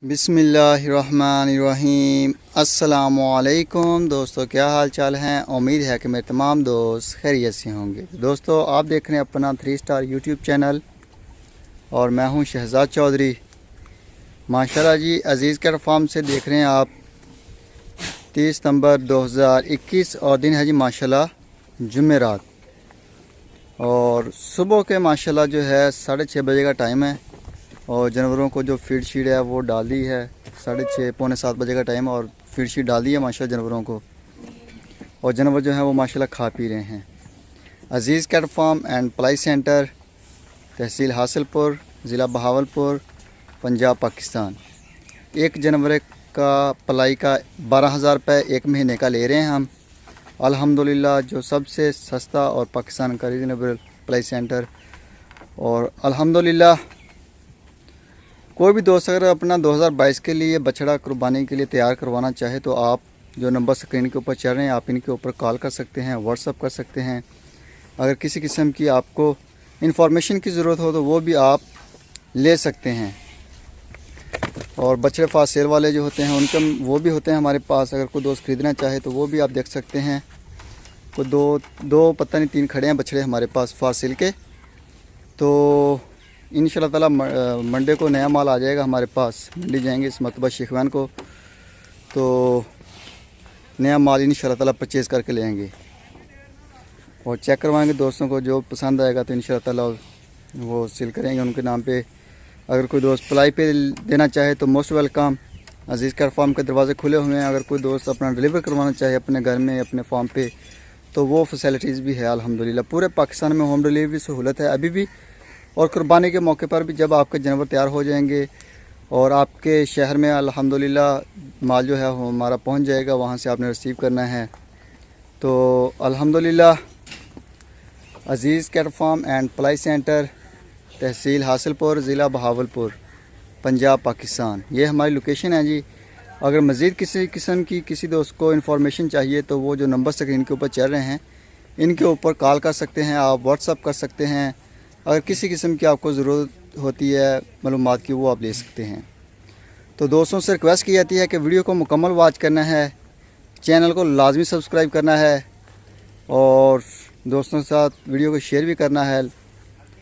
बिस्मिल्लाहिर्रहमानिर्रहीम। अस्सलामुअलैकुम दोस्तों, क्या हाल चाल हैं। उम्मीद है कि मेरे तमाम दोस्त खैरियत से होंगे। दोस्तों, आप देख रहे हैं अपना 3 स्टार यूट्यूब चैनल और मैं हूं शहजाद चौधरी। माशाल्लाह जी, अज़ीज़ केयर फार्म से देख रहे हैं आप। 30 सितंबर 2021 और दिन है जी माशाल्लाह जुमेरात। और सुबह के माशाल्लाह जो है 6:30 बजे का टाइम है और जानवरों को जो फीड शीड है वो डाल दी है। 6:30 पौने 7 बजे का टाइम और फीड शीड डाल दी है माशाल्लाह जानवरों को। और जानवर जो हैं वो माशाल्लाह खा पी रहे हैं। अज़ीज़ कैट फार्म एंड पलाई सेंटर, तहसील हासिलपुर, ज़िला बहावलपुर, पंजाब, पाकिस्तान। एक जानवर का पलाई का 12,000 रुपये एक महीने का ले रहे हैं हम। अल्हम्दुलिल्लाह जो सबसे सस्ता और पाकिस्तान का रीजनेबल पलाई सेंटर। और अल्हम्दुलिल्लाह कोई भी दोस्त अगर अपना 2022 के लिए बछड़ा कुर्बानी के लिए तैयार करवाना चाहे तो आप जो नंबर स्क्रीन के ऊपर चल रहे हैं आप इनके ऊपर कॉल कर सकते हैं, व्हाट्सअप कर सकते हैं। अगर किसी किस्म की आपको इन्फॉर्मेशन की ज़रूरत हो तो वो भी आप ले सकते हैं। और बछड़े फास्ट सेल वाले जो होते हैं उनके वो भी होते हैं हमारे पास। अगर कोई दोस्त ख़रीदना चाहे तो वो भी आप देख सकते हैं। तो दो पता नहीं 3 खड़े हैं बछड़े हमारे पास फास्ट सेल के। तो इंशाल्लाह ताला मंडे को नया माल आ जाएगा हमारे पास। मंडी जाएंगे इस मरतबा शेखवान को, तो नया माल इंशाल्लाह ताला परचेज़ करके ले आएंगे और चेक करवाएंगे। दोस्तों को जो पसंद आएगा तो इंशाल्लाह ताला वो सेल करेंगे उनके नाम पे। अगर कोई दोस्त पलाई पे देना चाहे तो मोस्ट वेलकम। अज़ीज़ केयर फार्म के दरवाज़े खुले हुए हैं। अगर कोई दोस्त अपना डिलीवर करवाना चाहे अपने घर में अपने फार्म पे तो वो फैसिलिटीज़ भी है अल्हम्दुलिल्लाह। पूरे पाकिस्तान में होम डिलीवरी सहूलत है अभी भी। और कुर्बानी के मौके पर भी जब आपके जानवर तैयार हो जाएंगे और आपके शहर में अल्हम्दुलिल्लाह माल जो है वो हमारा पहुंच जाएगा, वहां से आपने रिसीव करना है। तो अल्हम्दुलिल्लाह अज़ीज़ केयर फार्म एंड पलाई सेंटर, तहसील हासिलपुर, ज़िला बहावलपुर, पंजाब, पाकिस्तान, ये हमारी लोकेशन है जी। अगर मज़ीद किसी किस्म की किसी दोस्त को इन्फॉर्मेशन चाहिए तो वो जो नंबर स्क्रीन के ऊपर चल रहे हैं इनके ऊपर कॉल कर सकते हैं, आप व्हाट्सअप कर सकते हैं। अगर किसी किस्म की आपको ज़रूरत होती है मालूमात की वो आप ले सकते हैं। तो दोस्तों से रिक्वेस्ट की जाती है कि वीडियो को मुकम्मल वॉच करना है, चैनल को लाजमी सब्सक्राइब करना है और दोस्तों के साथ वीडियो को शेयर भी करना है।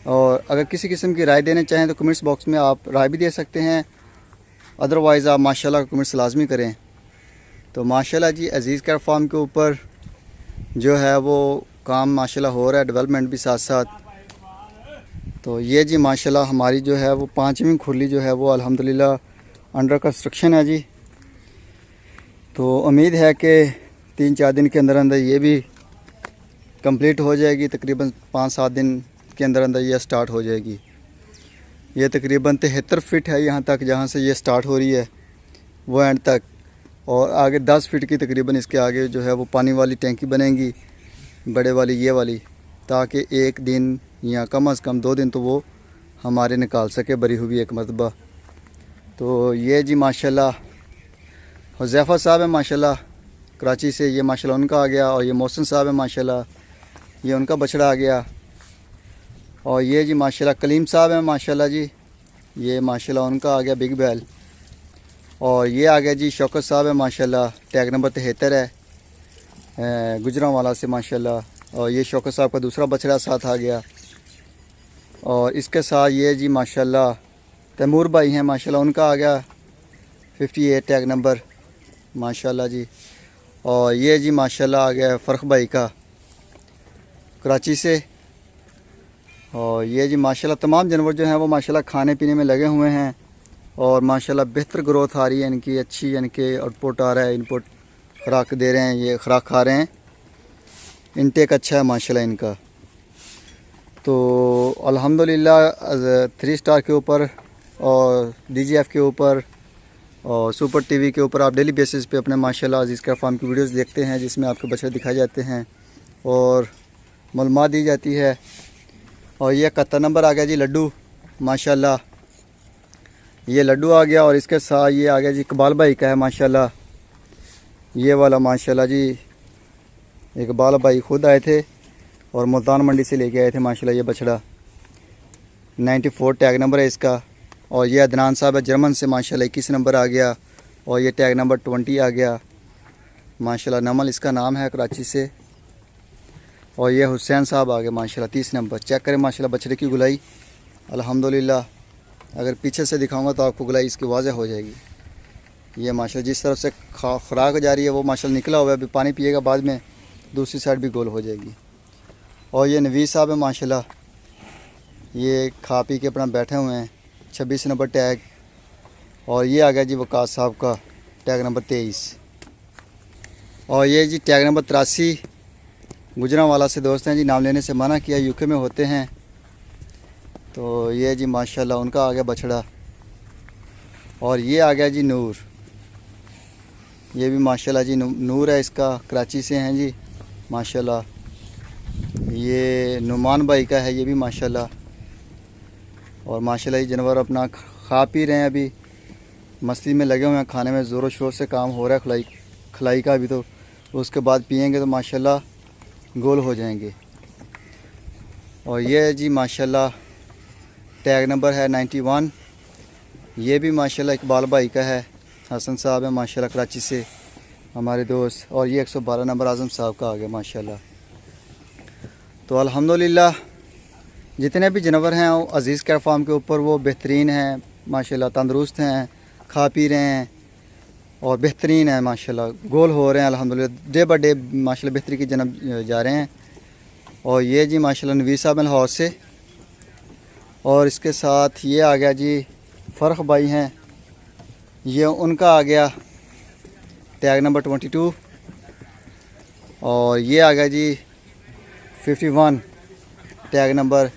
और अगर किसी किस्म की राय देना चाहें तो कमेंट्स बॉक्स में आप राय भी दे सकते हैं। अदरवाइज़ आप माशाल्लाह कमेंट्स लाजमी करें। तो माशाल्लाह जी अज़ीज़ केयर फार्म के ऊपर जो है वो काम माशाल्लाह हो रहा है, डेवलपमेंट भी साथ साथ। तो ये जी माशाल्लाह हमारी जो है वो 5वीं खुरली जो है वो अल्हम्दुलिल्लाह अंडर कंस्ट्रक्शन है जी। तो उम्मीद है कि 3-4 दिन के अंदर अंदर ये भी कंप्लीट हो जाएगी। तकरीबन 5-7 दिन के अंदर अंदर ये स्टार्ट हो जाएगी। ये तकरीबन 73 फीट है यहाँ तक, जहाँ से ये स्टार्ट हो रही है वो एंड तक। और आगे 10 फीट की तकरीबन इसके आगे जो है वो पानी वाली टैंकी बनेगी, बड़े वाली ये वाली, ताकि एक दिन या कम से कम 2 दिन तो वो हमारे निकाल सके भरी हुई एक मरतबा। तो ये जी माशाल्लाह हुज़ैफ़ा साहब है माशाल्लाह कराची से, ये माशाल्लाह उनका आ गया। और ये मोहसिन साहब है माशाल्लाह, ये उनका बछड़ा आ गया। और ये जी माशाल्लाह कलीम साहब है माशाल्लाह जी, ये माशाल्लाह उनका आ गया बिग बैल। और ये आ गया जी शौकत साहब है माशाल्लाह, टैग नंबर 73 है गुजरांवाला से माशाल्लाह। और ये शौकत साहब का दूसरा बछड़ा साथ आ गया। और इसके साथ ये जी माशाल्लाह तैमूर भाई हैं माशाल्लाह, उनका आ गया 58 टैग नंबर माशाल्लाह जी। और ये जी माशाल्लाह आ गया फ़र्ख भाई का कराची से। और ये जी माशाल्लाह तमाम जानवर जो हैं वो माशाल्लाह खाने पीने में लगे हुए हैं और माशाल्लाह बेहतर ग्रोथ आ रही है इनकी, अच्छी यानी कि आउटपुट आ रहा है। इनपुट खुराक दे रहे हैं, ये खुराक खा रहे हैं, इनटेक अच्छा है माशाल्लाह इनका। तो अल्हम्दुलिल्लाह 3 स्टार के ऊपर और DGF के ऊपर और सुपर टीवी के ऊपर आप डेली बेसिस पे अपने माशाल्लाह अज़ीज़ केयर फार्म की वीडियोस देखते हैं, जिसमें आपके बछड़े दिखाए जाते हैं और मालूमात दी जाती है। और ये 71 नंबर आ गया जी लड्डू माशाल्लाह, ये लड्डू आ गया। और इसके साथ ये आ गया जी इकबाल भाई का है माशाल्लाह, ये वाला माशाल्लाह जी। इकबाल भाई खुद आए थे और मुल्तान मंडी से लेके आए थे माशाल्लाह ये बछड़ा। 94 टैग नंबर है इसका। और ये अदनान साहब है जर्मन से माशाल्लाह 21 नंबर आ गया। और ये टैग नंबर 20 आ गया माशाल्लाह। नमल इसका नाम है कराची से। और ये हुसैन साहब आ गए माशाल्लाह 30 नंबर। चेक करें माशाल्लाह बछड़े की गुलाई अल्हम्दुलिल्लाह। अगर पीछे से दिखाऊंगा तो आपको गुलाई इसकी वाज़ेह हो जाएगी। ये माशाल्लाह जिस तरफ से खुराक जा रही है वो माशाल्लाह निकला हुआ है। अभी पानी पिएगा बाद में दूसरी साइड भी गोल हो जाएगी। और ये नवीस साहब है माशाल्लाह, ये खा पी के अपना बैठे हुए हैं। 26 नंबर टैग। और ये आ गया जी वकास साहब का टैग नंबर 23। और ये जी टैग नंबर 83 गुजरांवाला से दोस्त हैं जी, नाम लेने से मना किया, यूके में होते हैं। तो ये जी माशाल्लाह उनका आ गया बछड़ा। और ये आ गया जी नूर, ये भी माशाल्लाह जी नूर है इसका, कराची से हैं जी माशाल्लाह। ये नुमान भाई का है ये भी माशाल्लाह। और माशाल्लाह ये जानवर अपना खा पी रहे हैं, अभी मस्ती में लगे हुए हैं, खाने में ज़ोरों शोर से काम हो रहा है खलाई का। अभी तो उसके बाद पिएंगे तो माशाल्लाह गोल हो जाएंगे। और ये जी माशाल्लाह टैग नंबर है 91। ये भी माशाल्लाह इकबाल भाई का है, हसन साहब है माशाल्लाह कराची से हमारे दोस्त। और ये 112 नंबर आज़म साहब का आ गया माशाल्लाह। तो अल्हम्दुलिल्लाह जितने भी जानवर हैं वो अज़ीज़ कैट फार्म के ऊपर वो बेहतरीन हैं माशाल्लाह, तंदुरुस्त हैं, खा पी रहे हैं और बेहतरीन है माशाल्लाह, गोल हो रहे हैं अल्हम्दुलिल्लाह। डे बाय डे माशाल्लाह बेहतरी की जन्म जा रहे हैं। और ये जी माशाल्लाह नवीस साहब लाहौर से। और इसके साथ ये आ गया जी फ़र्ख भाई हैं, ये उनका आ गया टैग नंबर 22। और ये आ गया जी 51 टैग नंबर,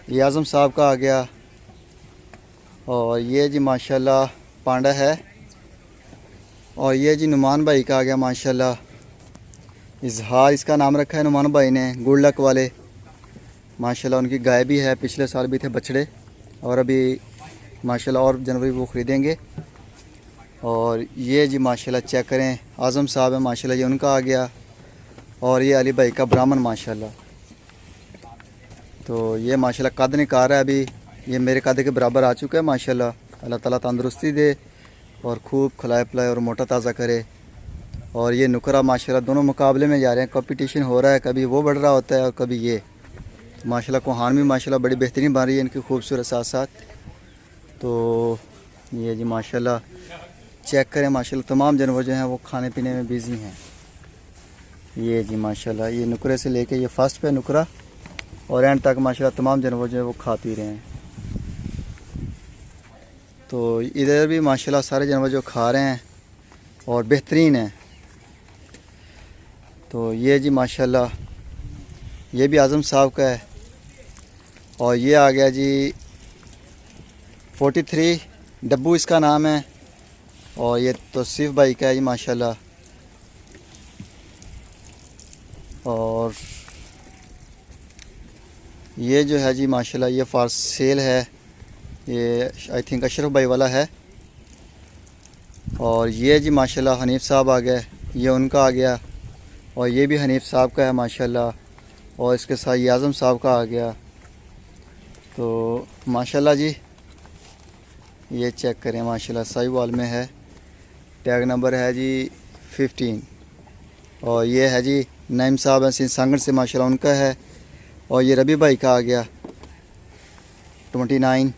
ये आज़म साहब का आ गया। और ये जी माशाल्लाह पांडा है। और ये जी नुमान भाई का आ गया माशाल्लाह, इजहार इसका नाम रखा है नुमान भाई ने, गुड लक वाले माशाल्लाह। उनकी गाय भी है, पिछले साल भी थे बछड़े और अभी माशाल्लाह और जनवरी वो ख़रीदेंगे। और ये जी माशाल्लाह चेक करें आज़म साहब है माशाल्लाह, ये उनका आ गया। और ये अली भाई का ब्राह्मण माशाल्लाह। तो ये माशाल्लाह कद निकाल रहा है, अभी ये मेरे कद के बराबर आ चुका है माशाल्लाह। अल्लाह ताला तंदुरुस्ती दे और खूब खिलाए पिलाए और मोटा ताज़ा करे। और ये नुकरा माशाल्लाह दोनों मुकाबले में जा रहे हैं, कंपटीशन हो रहा है, कभी वो बढ़ रहा होता है और कभी ये। माशाल्लाह कोहान भी माशाल्लाह बड़ी बेहतरीन बन रही है इनकी खूबसूरत साथ साथ। तो ये जी माशाल्लाह चेक करें माशाल्लाह तमाम जानवर जो हैं वो खाने पीने में बिज़ी हैं। ये जी माशाल्लाह ये नुकरे से लेके ये फर्स्ट पे नुकरा और एंड तक माशाल्लाह तमाम जानवर जो है वो खा पी रहे हैं। तो इधर भी माशाल्लाह सारे जानवर जो खा रहे हैं और बेहतरीन हैं। तो ये जी माशाल्लाह ये भी आज़म साहब का है। और ये आ गया जी 43 डब्बू इसका नाम है। और ये तौसीफ़ भाई का है जी माशाल्लाह। और ये जो है जी माशाल्लाह ये फॉर सेल है, ये आई थिंक अशरफ भाई वाला है। और ये जी माशाल्लाह हनीफ़ साहब आ गए, ये उनका आ गया। और ये भी हनीफ़ साहब का है माशाल्लाह। और इसके साथ ये आज़म साहब का आ गया। तो माशाल्लाह जी ये चेक करें माशाल्लाह साहिवाल में है, टैग नंबर है जी 15। और ये है जी नईम साहब हैं सांगड़ से माशाल्लाह उनका है। और ये रबी भाई का आ गया 29।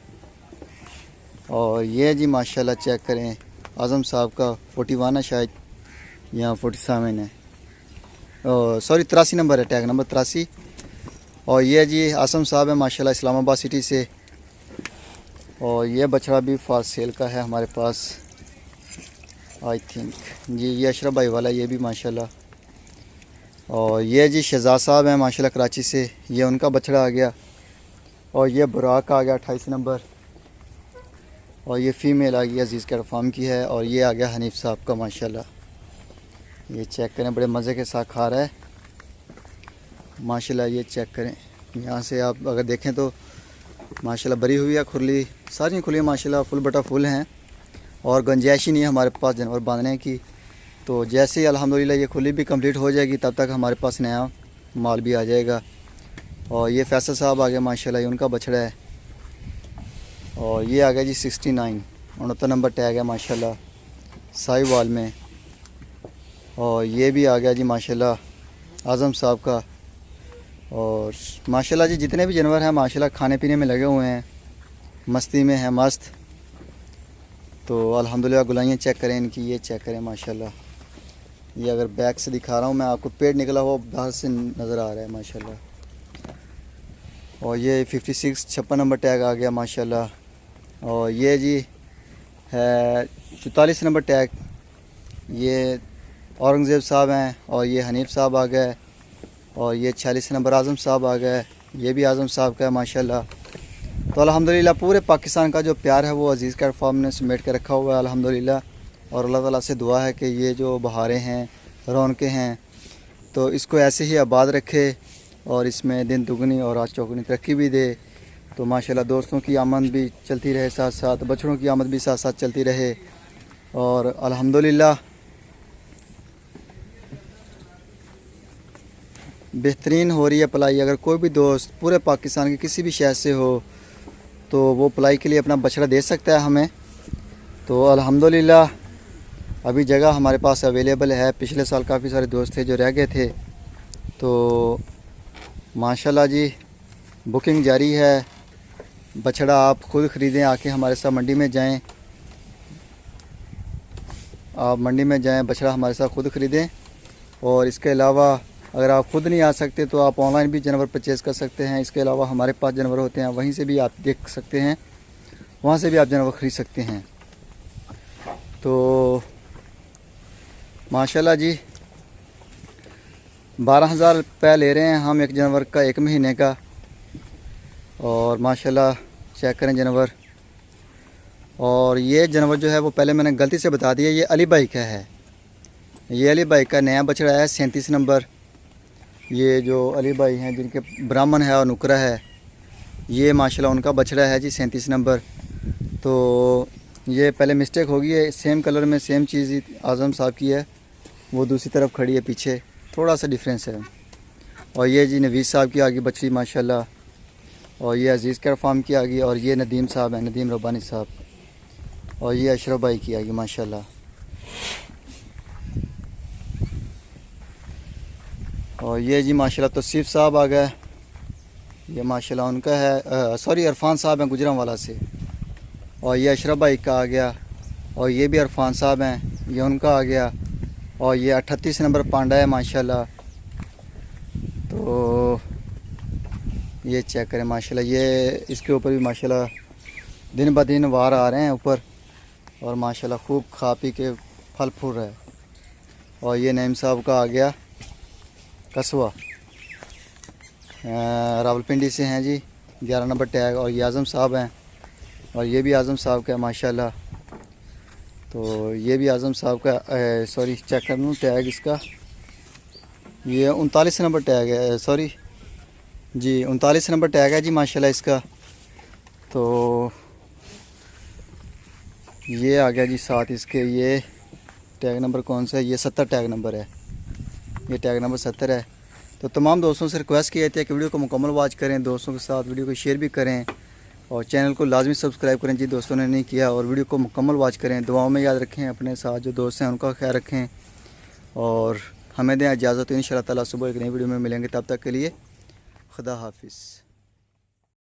और ये जी माशाल्लाह चेक करें आज़म साहब का 41 है शायद, यहाँ 47 है, सॉरी 83 नंबर है, टैग नंबर 83। और ये जी आसम साहब है माशाल्लाह इस्लामाबाद सिटी से। और ये बछड़ा भी फॉर सेल का है हमारे पास आई थिंक जी, ये अशरफ भाई वाला ये भी माशाल्लाह। और ये जी शहजाद साहब हैं माशाल्लाह कराची से, ये उनका बछड़ा आ गया। और ये बुराक आ गया 28 नंबर। और ये फ़ीमेल आ गई अज़ीज़ कैट फार्म की है। और ये आ गया हनीफ़ साहब का माशाल्लाह, ये चेक करें बड़े मज़े के साथ खा रहा है माशाल्लाह। ये चेक करें यहाँ से आप अगर देखें तो माशाल्लाह भरी हुई है खुरली, सारी खुली माशाल्लाह फुल बटा फुल हैं। और गुंजाइश ही नहीं है हमारे पास जानवर बांधने की। तो जैसे ही अल्हम्दुलिल्लाह ये खुली भी कंप्लीट हो जाएगी तब तक हमारे पास नया माल भी आ जाएगा। और ये फैसल साहब आ गए माशाल्लाह, ये उनका बछड़ा है। और ये आ गया जी 69 69 नंबर टैग है माशाल्लाह साहिवाल में। और ये भी आ गया जी माशाल्लाह आज़म साहब का। और माशाल्लाह जी जितने भी जानवर हैं माशाल्लाह खाने पीने में लगे हुए हैं, मस्ती में है मस्त। तो अल्हम्दुलिल्लाह गुलाइयाँ चेक करें इनकी, ये चेक करें माशाल्लाह। ये अगर बैक से दिखा रहा हूँ मैं आपको, पेड़ निकला हुआ बाहर से नज़र आ रहा है माशाल्लाह। और ये 56 56 नंबर टैग आ गया माशाल्लाह। और ये जी है 44 नंबर टैग, ये औरंगज़ेब साहब हैं। और ये हनीफ साहब आ गए। और ये 46 नंबर आज़म साहब आ गए, ये भी आज़म साहब का है माशाल्लाह। तो अल्हम्दुलिल्लाह पूरे पाकिस्तान का जो प्यार है वो अज़ीज़ कैट फार्म ने समेट के रखा हुआ है अल्हम्दुलिल्लाह। और अल्लाह ताला से दुआ है कि ये जो बहारें हैं, रौनकें हैं, तो इसको ऐसे ही आबाद रखे और इसमें दिन दुगनी और रात चौगुनी तरक्की भी दे। तो माशाल्लाह दोस्तों की आमद भी चलती रहे, साथ साथ बछड़ों की आमद भी साथ साथ चलती रहे। और अल्हम्दुलिल्लाह बेहतरीन हो रही है पलाई। अगर कोई भी दोस्त पूरे पाकिस्तान के किसी भी शहर से हो तो वो पलाई के लिए अपना बछड़ा दे सकता है हमें। तो अल्हम्दुलिल्लाह अभी जगह हमारे पास अवेलेबल है। पिछले साल काफ़ी सारे दोस्त थे जो रह गए थे, तो माशाल्लाह जी बुकिंग जारी है। बछड़ा आप खुद ख़रीदें, आके हमारे साथ मंडी में जाएं, आप मंडी में जाएं, बछड़ा हमारे साथ खुद ख़रीदें। और इसके अलावा अगर आप खुद नहीं आ सकते तो आप ऑनलाइन भी जानवर परचेज़ कर सकते हैं। इसके अलावा हमारे पास जानवर होते हैं, वहीं से भी आप देख सकते हैं, वहाँ से भी आप जानवर ख़रीद सकते हैं। तो माशाल्लाह जी 12,000 रुपये ले रहे हैं हम एक जानवर का, 1 महीने का। और माशाल्लाह चेक करें जानवर। और ये जानवर जो है वो पहले मैंने गलती से बता दिया, ये अली भाई का है। ये अली भाई का नया बछड़ा है 37 नंबर। ये जो अली भाई हैं जिनके ब्राह्मण है और नुकरा है, ये माशाल्लाह उनका बछड़ा है जी 37 नंबर। तो ये पहले मिस्टेक हो गई है, सेम कलर में सेम चीज़ आज़म साहब की है, वो दूसरी तरफ खड़ी है, पीछे थोड़ा सा डिफरेंस है। और ये जी नवीस साहब की आ गई बछड़ी माशाल्लाह। और ये अज़ीज़ कैट फार्म की आ गई। और ये नदीम साहब हैं, नदीम रब्बानी साहब। और ये अशरफ भाई की आ गई माशाल्लाह। और ये जी माशाल्लाह तौसीफ़ साहब आ गए, ये माशाल्लाह उनका है, सॉरी इरफान साहब हैं गुजरांवाला से। और ये अशरफ भाई का आ गया। और ये भी इरफान साहब हैं, ये उनका आ गया। और ये 38 नंबर पांडा है माशाल्लाह। तो ये चेक करें माशाल्लाह, ये इसके ऊपर भी माशाल्लाह दिन ब दिन वार आ रहे हैं ऊपर। और माशाल्लाह खूब खा पी के फल फूल रहा है। और ये नईम साहब का आ गया कस्बा, रावलपिंडी से हैं जी, 11 नंबर टैग। और ये आज़म साहब हैं, और ये भी आज़म साहब का है माशाल्लाह। तो ये भी आज़म साहब का, सॉरी चेक कर लूँ टैग इसका, ये 39 नंबर टैग है, सॉरी जी 39 नंबर टैग है जी माशाल्लाह इसका। तो ये आ गया जी साथ इसके, ये टैग नंबर कौन सा है, ये 70 टैग नंबर है, ये टैग नंबर 70 है। तो तमाम दोस्तों से रिक्वेस्ट किया था कि वीडियो को मुकम्मल वॉच करें, दोस्तों के साथ वीडियो को शेयर भी करें और चैनल को लाजमी सब्सक्राइब करें जी दोस्तों ने नहीं किया। और वीडियो को मुकम्मल वॉच करें, दुआओं में याद रखें, अपने साथ जो दोस्त हैं उनका ख्याल रखें। और हमें दें इजाज़त, इंशाअल्लाह ताला सुबह एक नई वीडियो में मिलेंगे। तब तक के लिए खुदा हाफिज़।